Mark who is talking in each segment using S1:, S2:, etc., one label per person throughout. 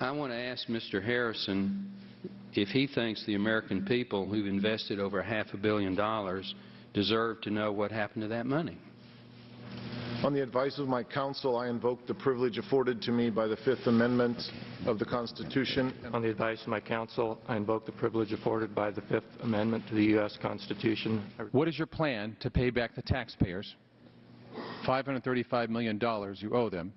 S1: I want to ask Mr. Harrison if he thinks the American people who've invested over $500 million deserve to know what happened to that money.
S2: On the advice of my counsel, I invoke the privilege afforded to me by the Fifth Amendment of the Constitution.
S3: On the advice of my counsel, I invoke the privilege afforded by the Fifth Amendment to the U.S. Constitution.
S4: What is your plan to pay back the taxpayers $535 million you owe them,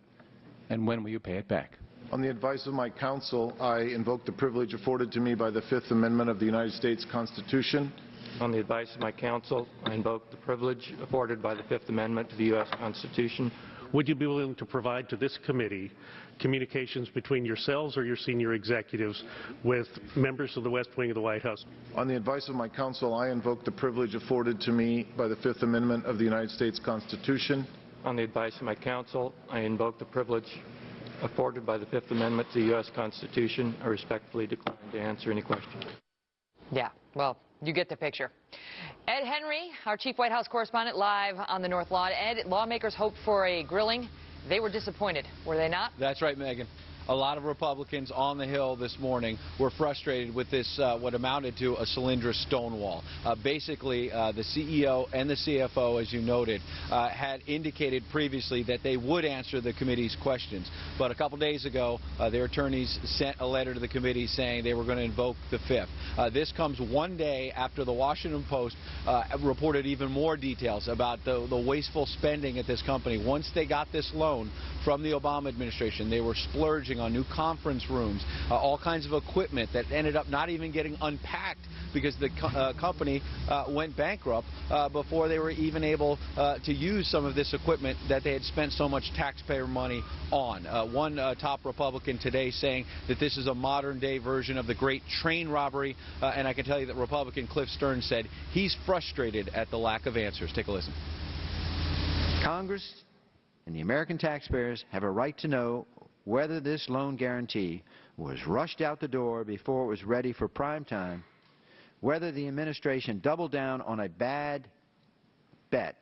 S4: and when will you pay it back?
S2: On the advice of my counsel, I invoke the privilege afforded to me by the Fifth Amendment of the United States Constitution.
S3: On the advice of my counsel, I invoke the privilege afforded by the Fifth Amendment to the U.S. Constitution.
S5: Would you be willing to provide to this committee communications between yourselves or your senior executives with members of the West Wing of the White House?
S2: On the advice of my counsel, I invoke the privilege afforded to me by the Fifth Amendment of the United States Constitution.
S3: On the advice of my counsel, I invoke the privilege afforded by the Fifth Amendment to the U.S. Constitution. I respectfully decline to answer any questions.
S6: Yeah, well, you get the picture. Ed Henry, our chief White House correspondent, live on the North Lawn. Ed, lawmakers hoped for a grilling. They were disappointed, were they not?
S7: That's right, Megan. A lot of Republicans on the Hill this morning were frustrated with this, what amounted to a Solyndra stonewall. Basically, the CEO and the CFO, as you noted, had indicated previously that they would answer the committee's questions. But a couple days ago, their attorneys sent a letter to the committee saying they were going to invoke the Fifth. This comes one day after the Washington Post reported even more details about the wasteful spending at this company. Once they got this loan from the Obama administration, they were splurging on new conference rooms, all kinds of equipment that ended up not even getting unpacked because the company went bankrupt before they were even able to use some of this equipment that they had spent so much taxpayer money on. One top Republican today saying that this is a modern-day version of the great train robbery, and I can tell you that Republican Cliff Stearns said he's frustrated at the lack of answers. Take a listen.
S8: Congress and the American taxpayers have a right to know whether this loan guarantee was rushed out the door before it was ready for prime time, whether the administration doubled down on a bad bet